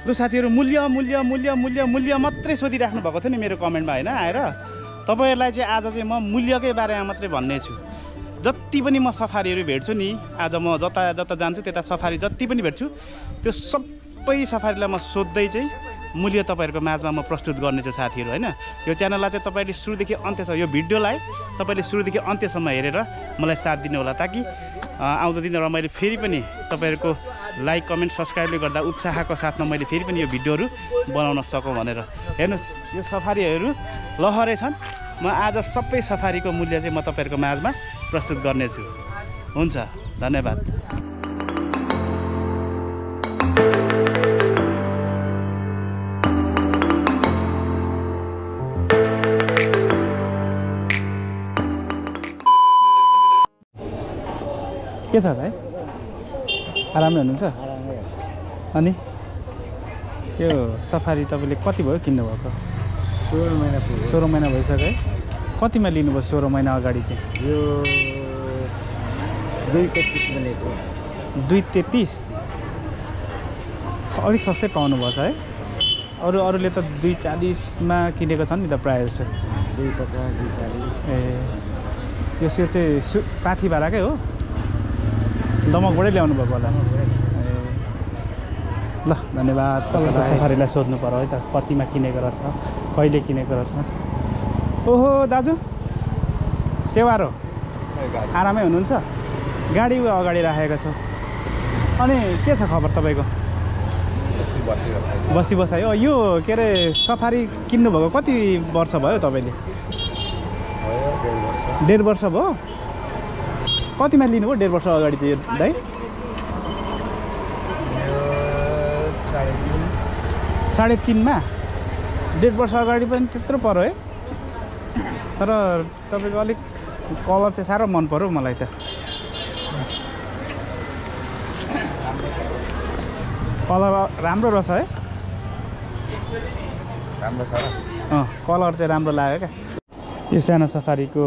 लु साथीहरु मूल्य मूल्य मूल्य मूल्य मूल्य मात्रै सोधिराख्नु भएको थियो नि मेरो कमेन्टमा हैन आएर तपाईहरुलाई चाहिँ आज चाहिँ म मूल्यकै बारेमा मात्रै भन्ने छु जति पनि म सफारीहरु भेट्छु नि आज म जता जता जान्छु त्यता सफारी जति पनि भेट्छु त्यो सबै सफारीलाई म सोध्दै चाहिँ मूल्य तपाईहरुको माझमा म प्रस्तुत गर्नेछु साथीहरु हैन यो च्यानललाई चाहिँ तपाईले सुरुदेखि अन्त्यसम्म यो भिडियोलाई तपाईले सुरुदेखि अन्त्यसम्म हेरेर मलाई साथ दिनु होला ताकि आउँदो दिनमा मैले फेरि पनि तपाईहरुको लाइक कमेन्ट सब्स्क्राइबले गर्दा उत्साहको साथमा मैले फेरि पनि यो भिडियोहरु बनाउन सकौं भनेर हेर्नुस् यो सफारीहरु लहरै छन् म आज सबै सफारीको मूल्य चाहिँ म तपाईहरुको माझमा प्रस्तुत गर्नेछु हुन्छ धन्यवाद के छ भाइ आरामै हुनुहुन्छ अनि यो सफारी तपाईले कति भयो किन्नु भएको 16 महिना पुग्यो 16 महिना भइसक्यो है कतिमा लिनुभयो 16 महिना अगाडि चाहिँ यो 233 भनेको 233 अलिक सस्तै पाउनु भएछ है अरूले त 240 मा किनेको छन् नि त प्रायः जस्तो 250 240 ए यो चाहिँ पाथी भाडाकै हो दमकबाटै ल्याउनु भएको होला ल धन्यवाद तपाईको सफारीलाई सोध्नु पर्यो है त कतिमा किनेको रहेछ कहिले किनेको रहेछ ओहो दाजु सेवारो आरामै हुनुहुन्छ गाडी अगाडि राखेको छ अनि के छ खबर तपाईको बसी बसाइ हो यो के अरे सफारी किन्नु भएको कति वर्ष भयो तपाईले 1.5 वर्ष भयो कतिमा लिनुभयो 1.5 वर्ष अगाडि चाहिँ दाइ 3.5 मा 1.5 वर्ष अगाडि पनि त्यत्रो पर्यो है तर तपाईको अलिक कलर चाहिँ साह्रो मन पर्यो मलाई त कलर राम्रो रहेछ है राम्रो छ र कलर चाहिँ राम्रो लाग्यो क्या यो सानो सफारीको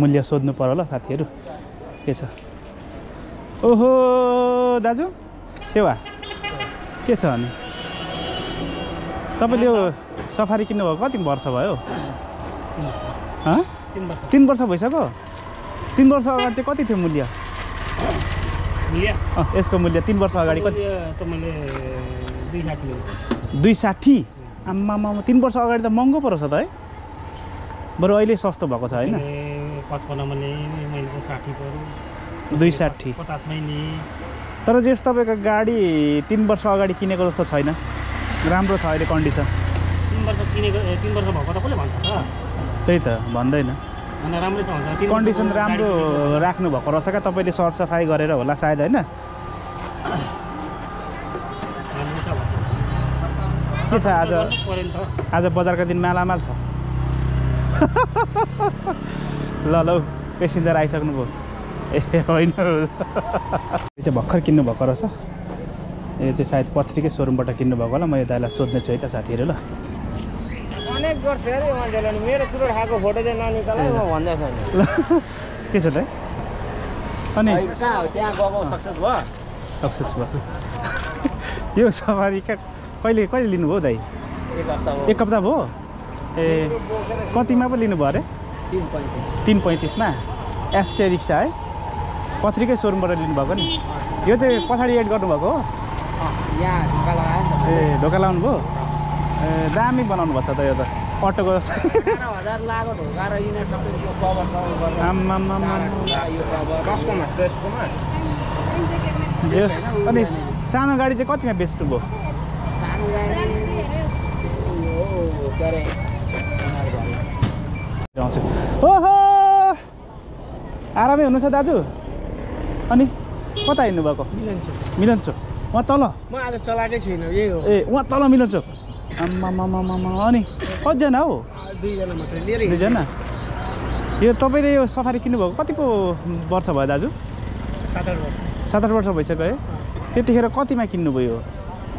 मूल्य सोध्नु पर्यो ल साथीहरु के छ ओहो दाजु सेवा के छ अनि तपाईले यो सफारी किन्नु भएको कति वर्ष भयो 3 वर्ष भइसक्यो 3 वर्ष अगाडि चाहिँ कति थियो मूल्य यसको मूल्य 3 वर्ष अगाडि कति त मैले 260 आम्मामा 3 वर्ष अगाडि त महँगो पर्छ त है बरु अहिले सस्तो भएको छ हैन 55 मा मैले त 60 पर्यो 260 50 मै नि तर जस तपाईको गाडी 3 वर्ष अगाडि किनेको जस्तो छैन राम्रो छ अहिले कन्डिसन 3 वर्ष किनेको 3 वर्ष भएको त कसले भन्छ त त्यही त भन्दैन अनि राम्रै छ भन्छ कन्डिसन राम्रो राख्नु भएको रहेछ क्या तपाईले सरसफाई गरेर होला सायद हैन के छ आज बजारको दिन मालामाल छ ल पेसेन्जर आइसक्नु भयो ए होइन यो चाहिँ भर्खर किन्नु भएको रहेछ यो चाहिँ सायद पत्रिकै सोरुमबाट किन्नु भएको होला म यो दाइलाई सोध्ने छु है त साथीहरु ल अनेक गर्छ अरे मान्छेले मेरो चुरोट खाएको फोटो चाहिँ ननिकाले म भन्दै छैन ल के छ त अनि कहाँ हो त्यहाँ गएको सक्सेस भयो यो सफारी कहिले लिनुभयो दाइ 1 हप्ता भयो 1 हप्ता भयो ए कतिमा पो लिनुभयो अरे 335 मा एसके रिक्सा है पत्रिकै सोरुमबाट लिनुभएको नि यो चाहिँ पछाडि एड गर्नुभएको हो यहाँ ढोका लगायो नि ए ढोका लाउनु भयो ए दामी बनाउनु भएको छ त यो त अटोको जस्तो 11000 लाग्यो ढोका र यिनीहरु सबै कभर गरेर आम्मामा यो कभर कसकोमा श्रेष्ठमा अनि सानो गाडी चाहिँ कतिमा बेच्नु भयो सानो गाडी यो के अरे ओहो आरामै हुनुहुन्छ दाजु अनि कता हिँड्नु भएको मिलनचोक वहाँ तल म आज चलाएकै छुइनँ यही हो ए वहाँ तल मिलनचोक आम्मामामामा अनि कतिजना हो 2 जना मात्रै लिएर 2 जना यो तपाईले यो सफारी किन्नुभएको कति पो वर्ष भयो दाजु 7-8 वर्ष 7-8 वर्ष भइसक्यो है त्यतिखेर कतिमा किन्नुभयो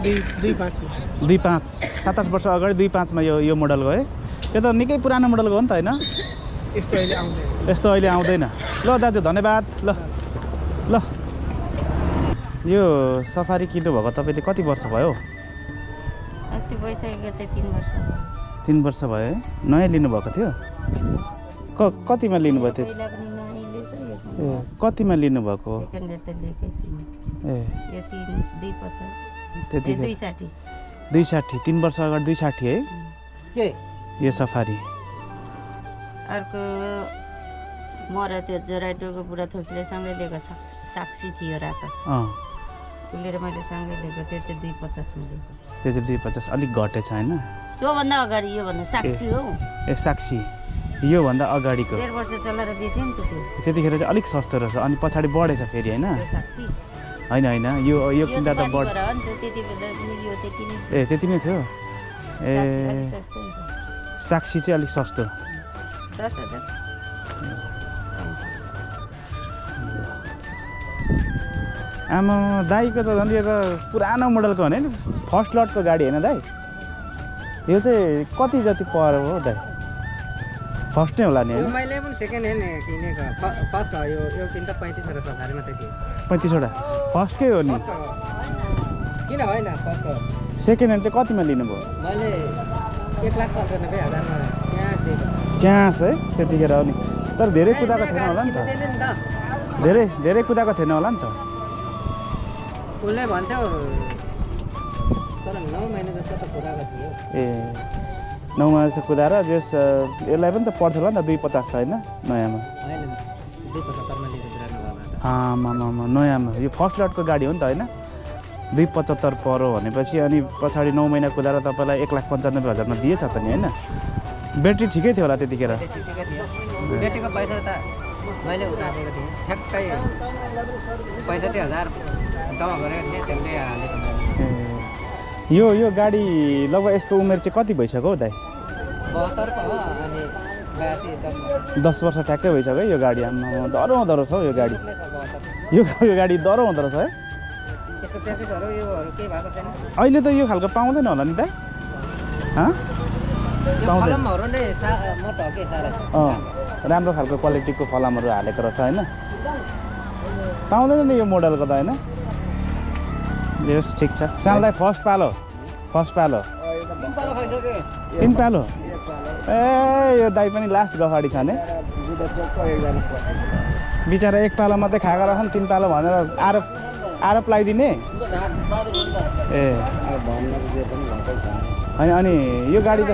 2.5 मा 2.5 7-8 वर्ष अगाडि 2.5 मा यो मोडलको है यो त निकै पुरानो मोडलको हो नि त हैन यस्तो अहिले आउँदैन ल दाजु धन्यवाद ल यो सफारी किन्नु भएको तपाईले कति वर्ष भयो कति भइसक्यो त्यो 3 वर्ष 3 वर्ष भयो है नयाँ लिनुभएको थियो कतिमा लिनुभएको थियो पहिला पनि नयाँ लिएको ए कतिमा लिनुभएको सेकेन्ड ह्यान्ड त लिएकै छु ए यो 250 त्यतिखेर 260 260 3 वर्ष अगाडि 260 है के यो सफारी अर्को मरा त्यो जोराइटोको बुढा थोकीले सँगै लिएको साक्षी थियो रातो उसले र मैले सँगै लिएको त्यो चाहिँ 250 मा लिएको त्यो चाहिँ 250 अलिक घटेछ होइन त्योभन्दा अगाडि योभन्दा साक्षी हो ए साक्षी योभन्दा अगाडिको 1.5 वर्ष चलाएर बेच्यो नि त त्यो त्यतिखेर चाहिँ अलिक सस्तो रहेछ अनि पछाडि बढेछ फेरि होइन त्यो साक्षी होइन होइन यो किन्दा त बढ हो नि त त्यति बेला पनि यो त्यति नै ए त्यति नै थियो ए सस्तो नि त साक्षी चाहिँ अलिक सस्तो 10,000 आमा दाईको त झन् यो त पुरानो मोडलको होइन फर्स्ट लटको गाडी होइन दाई यो चाहिँ कति जति पर्यो हो दाई फर्स्ट नै होला नि होइन मैले पनि सेकेन्ड ह्यान्ड किनेको फर्स्ट हो यो किन्दा 35 वटा सफारी मात्रै थियो 35 वटा फर्स्टकै हो नि किन होइन फर्स्ट हो सेकेन्ड ह्यान्ड चाहिँ कतिमा लिनुभयो मैले 1,95,000 मा यहाँ दिएको क्यास है त्यतिखेर हो नि तर धेरै कुदाएको थिएन होला नि त धेरै कुदाएको थिएन होला नि त उसले भन्थ्यो तर 9 महिना जस्तो त कुदाएको थियो ए 9 महिना जस्तो कुदाएर जस यसलाई पनि त पर्थ्यो होला नि त 250 त होइन नयाँमा होइन 275 मा लिएको पुरानो भएबाट आमामामा नयाँमा यो फर्स्ट लटको गाडी हो नि त होइन 275 पर्यो भनेपछि अनि पछाडि 9 महिना कुदाएर तपाईँलाई 1,95,000 मा दिएछ त नि होइन ब्याट्री ठिकै थियो होला त्यतिखेर ठिकै थियो बेटीको पैसा त मैले उतारेको थिएँ ठ्याक्कै 65,000 जम्मा गरेको थिएँ त्यसले हालेको मैले यो गाडी लगभग यसको उमेर चाहिँ कति भइसक्यो हौ दाइ 72 को हो अनि 82 10 वर्ष ठ्याक्कै भइसक्यो यो गाडी आमा डराउँदो रहेछ हौ यो गाडी यो गाडी डराउँदो रहेछ है यसको च्यासिसहरु योहरु केही भएको छैन अहिले त यो खालको पाउँदैन होला नि दाइ फलमहरु नै म ढके सारा राम्रो खालको क्वालिटीको फलामहरु हालेको रहेछ हैन पाउँदैन नि यो मोडलको त हैन यस ठीक छ साललाई फर्स्ट पालो तीन पालो ए यो दाइ पनि लास्ट गफाडी खाने बिचारा एक पालो मात्रै खाएको रहन तीन पालो भनेर आरोप लगाइदिने ए हैन अनि यो गाडी त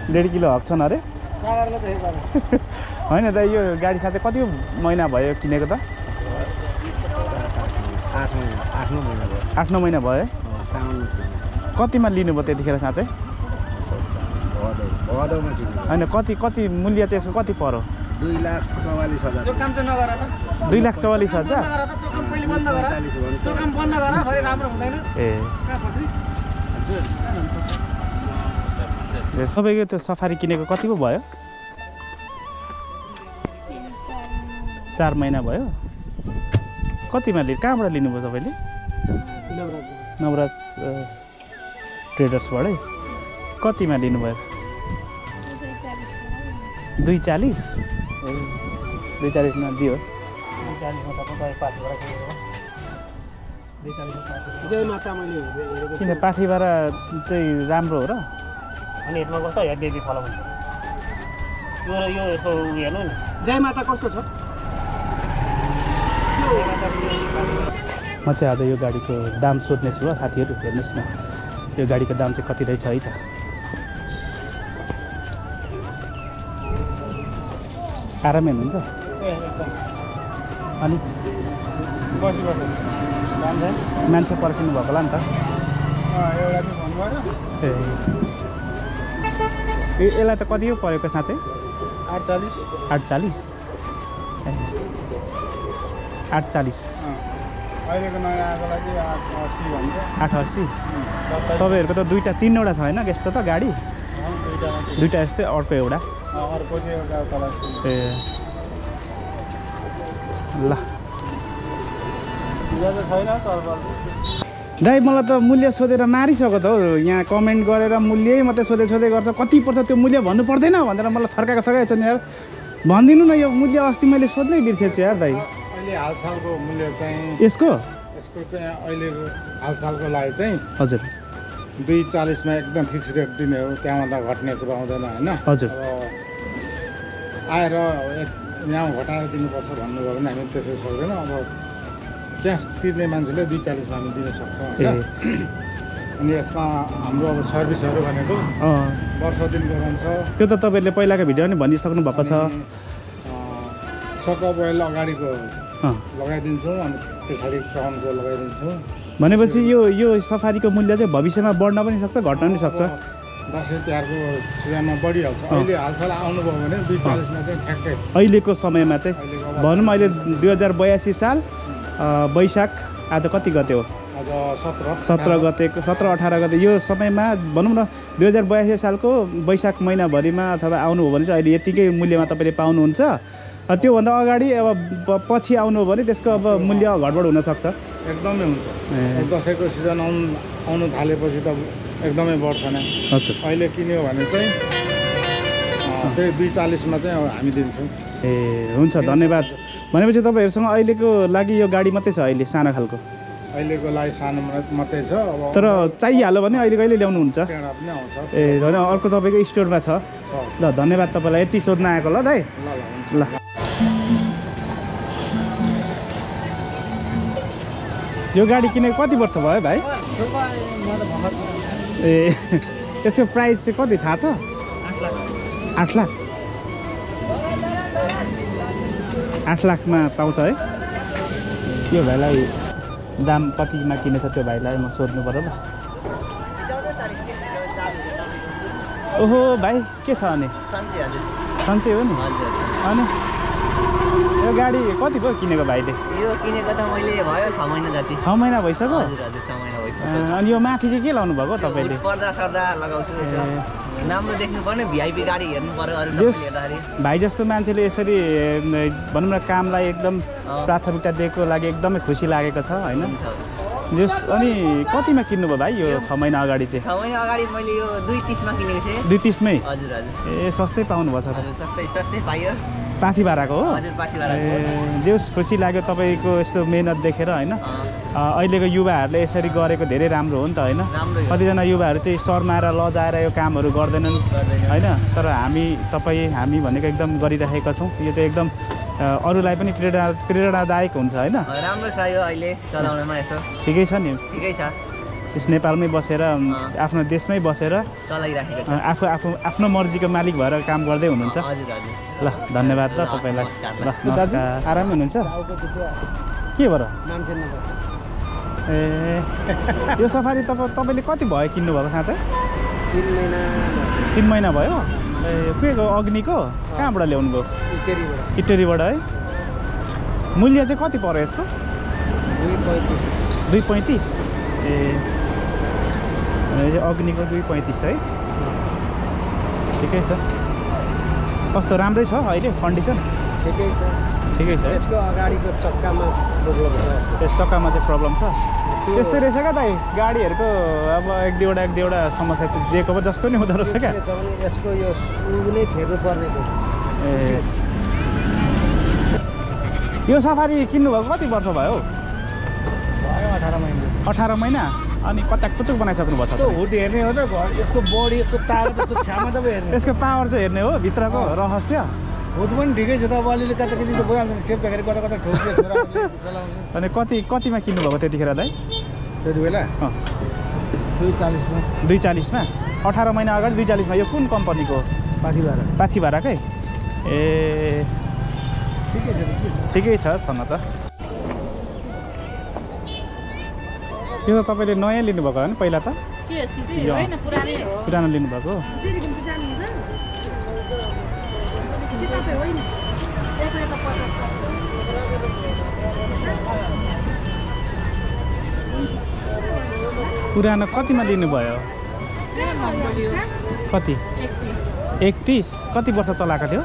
1.5 किलो हक्छन् अरे हैन दाइ यो गाडी साथै कति महिना भयो किनेको त 8-9 महिना भयो कतिमा लिनुभयो त्यतिखेर साँच्चै हैन कति मूल्य चाहिँ यसको कति पर्यो 2,44,000 त्यो काम चाहिँ नगर त 2,44,000 त्यो काम पहिले बन्द गर त्यो काम बन्द गर फेरि राम्रो हुँदैन ए सबैको त्यो सफारी किनेको कति पो भयो 4 महिना भयो कतिमा कहाँबाट लिनुभयो तपाईँले नवराज ट्रेडर्सबाटै कतिमा लिनुभयो 240 मा दियो किन पाठीबाट चाहिँ राम्रो हो र अनि यसमा कस्तो हेर्दै फलो हुन्छ यो यसको हेर्नु नि जय माता कस्तो छ म चाहिँ आज यो गाडीको दाम सोध्नेछु ल साथीहरू हेर्नुहोस् न यो गाडीको दाम चाहिँ कति रहेछ है त आरामै हुनुहुन्छ अनि मान्छे पर्खिनु भएको होला नि त ए यसलाई त कति पो परेको साँच्चै 48 अहिलेको नयाँ आएकोलाई चाहिँ 880 तपाईँहरूको त दुईवटा तीनवटा छ होइन यस्तो त गाडी दुईवटा यस्तै अर्को एउटा अर्को चाहिँ एउटा तल ए ल छैन दाइ मलाई त मूल्य सोधेर मारिसक्यो त हौ यहाँ कमेन्ट गरेर मूल्यै मात्रै सोधे गर्छ कति पर्छ त्यो मूल्य भन्नु पर्दैन भनेर मलाई थर्काएको छ नि यार भनिदिनु न यो मूल्य अस्ति मैले सोध्नै बिर्सेछु यार दाइ अहिले हालसालको मूल्य चाहिँ यसको यसको चाहिँ अहिलेको हालसालको लागि चाहिँ हजुर 240 मा एकदम फिक्स रेट दिने हो, त्यहाँभन्दा घट्ने कुरा आउँदैन होइन। हजुर। अब आएर यहाँ घटाएर दिनुपर्छ भन्नुभयो भने हामी त्यसो सक्दैन। अब क्यास तिर्ने मान्छेले 240 मा हामी दिन सक्छौँ होइन। अनि यसमा हाम्रो अब सर्भिसहरू भनेको वर्ष दिनको रहन्छ। त्यो त तपाईँले पहिलाको भिडियो पनि भनिसक्नु भएको छ। सकअप ओइल अगाडिको लगाइदिन्छौँ, अनि पछाडि क्राउनको लगाइदिन्छौँ। भनेपछि यो सफारीको मूल्य चाहिँ भविष्यमा बढ्न पनि सक्छ घट्न पनि सक्छ। दसैँ तिहारको सिजनमा बढिहाल्छ। अहिले हालसाल आउनुभयो भने 240 मा चाहिँ ठ्याक्कै अहिलेको समयमा चाहिँ भनौँ अहिले 2082 साल वैशाख आज कति गते हो? आज 17 गतेको 17-18 गते यो समयमा भनौँ न 2082 सालको वैशाख महिनाभरिमा अथवा आउनुभयो भने चाहिँ अहिले यतिकै मूल्यमा तपाईँले पाउनुहुन्छ। त्योभन्दा अगाडि अब पछि आउनु हो भने त्यसको अब मूल्य घटबड हुनसक्छ। एकदमै हुन्छ। दसैँको सिजन आउनु थालेपछि त एकदमै बढ्छ नै। हजुर। अहिले किन्यो भने चाहिँ त्यही 240 मा चाहिँ अब हामी दिन्छौँ। ए हुन्छ, धन्यवाद। भनेपछि तपाईँहरूसँग अहिलेको लागि यो गाडी मात्रै छ अहिले सानो खालको? अहिलेको लागि सानो मात्रै छ। अब तर चाहिहाल्यो भने अहिले कहिले ल्याउनुहुन्छ? टेढा पनि आउँछ। ए होइन, अर्को तपाईँको स्टोरमा छ। ल धन्यवाद तपाईँलाई यति सोध्न आएको ल दाइ। ल यो गाडी किनेको कति वर्ष भयो भाइ? ए त्यसको प्राइस चाहिँ कति थाहा छ? 8 लाख। 8 लाखमा पाउँछ है? यो भाइलाई दाम कतिमा किनेछ त्यो भाइलाई म सोध्नु पर्यो ल। ओहो भाइ के छ अनि? सन्चै हो नि? अनि यो गाडी कति भयो किनेको भाइले? यो किनेको त मैले भयो 6 महिना जति। 6 महिना भइसक्यो? हजुर हजुर 6 महिना भइसक्यो। अनि यो माथि चाहिँ के लाउनु भएको तपाईँले? पर्दा सर्दा लगाउँछु यसो। राम्रो देख्नु पर्ने भिआइपी गाडी हेर्नु पर्यो अरू हेर्दाखेरि। भाइ जस्तो मान्छेले यसरी भनौँ न कामलाई एकदम प्राथमिकता दिएको लागि एकदमै खुसी लागेको छ होइन। जस अनि कतिमा किन्नुभयो भाइ यो 6 महिना अगाडि चाहिँ? 6 महिना अगाडि मैले यो 230 मा किनेको थिएँ। 230 मै? हजुर हजुर। ए सस्तै पाउनुभएको छ त। हजुर सस्तै पाइयो। पाथी भाडाको हो? हजुर पाथी भाडाको। ए देउस खुसी लाग्यो तपाईँको यस्तो मेहनत देखेर होइन। अहिलेको युवाहरूले यसरी गरेको धेरै राम्रो हो नि त होइन। कतिजना युवाहरू चाहिँ शर्माएर लजाएर यो कामहरू गर्दैनन् होइन। तर हामी भनेको एकदम गरिराखेका छौँ। यो चाहिँ एकदम अरूलाई पनि प्रेरणादायक हुन्छ होइन। राम्रो छ यो अहिले चलाउनमा यसो। ठिकै छ नि? ठिकै छ। यस नेपालमै बसेर आफ्नो देशमै बसेर चलाइराखेको छ। आफ्नो मर्जीको मालिक भएर काम गर्दै हुनुहुन्छ। हजुर हजुर। ल धन्यवाद त तपाईँलाई। ल नमस्कार। आरामै हुनुहुन्छ? के भएर? ए यो सफारी तपाईँले कति भयो किन्नुभएको साँच्चै? 3 महिना भयो। ए के को अग्निको? कहाँबाट ल्याउनु भयो? इटेरीबाट है। मूल्य चाहिँ कति पर्यो यसको? 235। ए अग्निको 235 है। ठिकै छ। कस्तो राम्रै छ अहिले कन्डिसन? ठिकै छ। यसको अगाडिको चक्कामा प्रब्लम छ। त्यस चक्कामा चाहिँ प्रब्लम छ? त्यस्तै रहेछ क्या दाइ गाडीहरूको अब एक दुईवटा समस्या चाहिँ जेको पो जसको नि हुँदो रहेछ क्या। यसको यो नै फेर्नु पर्ने। ए यो सफारी किन्नुभएको कति वर्ष भयो? 18 महिना। 18 महिना। अनि कचाकपुचुक बनाइसक्नु भएको छ? हुड हेर्ने हो त यसको बडी यसको तार त्यसको क्षमता पो हेर्ने। यसको पावर चाहिँ हेर्ने हो भित्रको रहस्य। हुड पनि ठिकै छ त। अब अलिअलि कताकति त भइहाल्छ नि। सेप्दाखेरि कता ठोक्यो छोरा चलाउँछ। अनि कतिमा किन्नुभएको त्यतिखेर दाइ? त्यति बेला 240 मा। 240 मा? 18 महिना अगाडि 240 मा। यो कुन कम्पनीको? पाथी भाडाकै? ए ठिकै छ छन त। यो त तपाईँले नयाँ लिनुभएको होइन पहिला त? पुरानो लिनुभएको? पुरानो कतिमा लिनुभयो? कति? 31। कति वर्ष चलाएको थियो?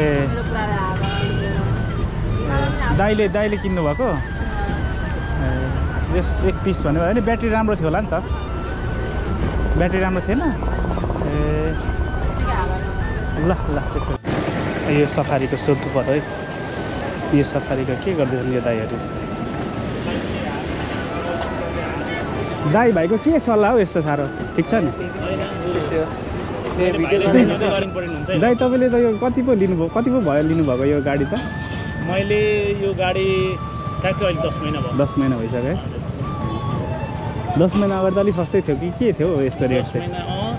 ए दाइले किन्नुभएको? यस 31 भन्यो होइन। ब्याट्री राम्रो थियो होला नि त? ब्याट्री राम्रो थिएन? ए ल त्यसो यो सफारीको सोध्नु पर्यो है। यो सफारीको के गर्दैछन् यो दाइहरू चाहिँ? दाइ भाइको के सल्लाह हो यस्तो साह्रो? ठिक छ नि दाइ? तपाईँले त यो कति पो लिनुभयो, कति पो भयो लिनुभएको यो गाडी त? मैले यो गाडी ट्याक्कै अहिले 10 महिना भयो। 10 महिना भइसक्यो। 10 महिना अगाडि त अलिक सस्तै थियो कि के थियो यसको रेट चाहिँ?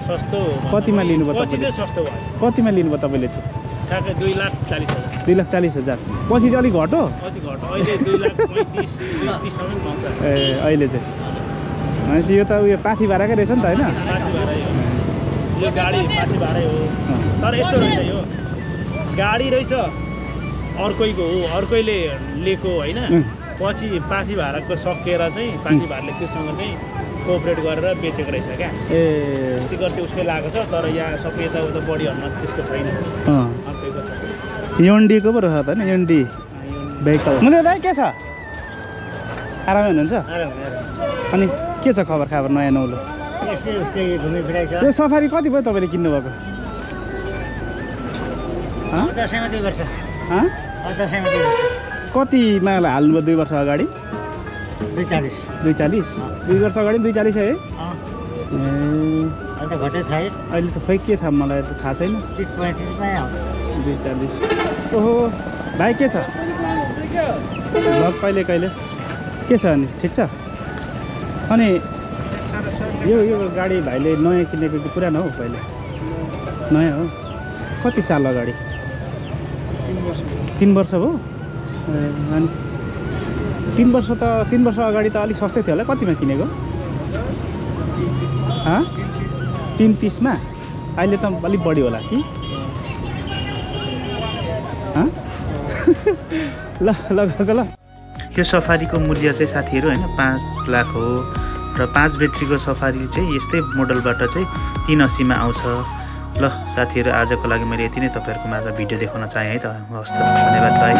सस्तो। कतिमा लिनुभयो पछि तपाईँले? चाहिँ सस्तो भयो। कतिमा लिनुभयो तपाईँले चाहिँ? ट्याक्कै 2,40,000। 2,40,000। पछि चाहिँ अलिक घट्यो? कति घट्यो अहिले 2,35,000 सम्म पाउँछ। ए अहिले चाहिँ भनेपछि यो त उयो पाथी भाडाकै रहेछ नि त होइन? पाथी भाडै हो यो गाडी, पाथी भाडै हो। तर यस्तो रहेछ यो गाडी रहेछ अर्कैको हो, अर्कैले लिएको होइन। पछि पाथी भाडाको सकेर चाहिँ पाथी भाडाले त्योसँग चाहिँ कोअपरेट गरेर बेचेको रहेछ क्या। ए स्टिकर चाहिँ उसकै लागेको छ, तर यहाँ सबै यताउता बढीहरूमा त्यसको छैन। अर्कैको छ। योन्डीको पो रहेछ त होइन? योन्डी भेहिकल। मुले दाइ के छ? आरामै हुनुहुन्छ? अनि के छ खबर खाबर नयाँ नौलो? यो सफारी कति भयो तपाईँले किन्नुभएको? कतिमा हाल्नुभयो 2 वर्ष अगाडि? 240। 2 वर्ष अगाडि 240 है? अहिले त खोइ के थाहा, मलाई त थाहा छैन। 240। ओहो भाइ के छ? भग कहिले कहिले के छ अनि? ठिक छ? अनि यो गाडी भाइले नयाँ किनेको कि पुरानो हो? पहिले नयाँ हो। कति साल अगाडि? 3 वर्ष भयो। अनि 3 वर्ष अगाडि त अलिक सस्तै थियो होला। कतिमा किनेको? 330 मा? अहिले त अलिक बढी होला कि? ल गएको ल। यो सफारीको मूल्य चाहिँ साथीहरू होइन 5 लाख हो र 5 ब्याट्रीको सफारी चाहिँ यस्तै मोडलबाट चाहिँ 380 मा आउँछ। ल साथीहरू आजको लागि मैले यति नै तपाईँहरूको माझ भिडियो देखाउन चाहेँ है त। हस् त, धन्यवाद, बाई।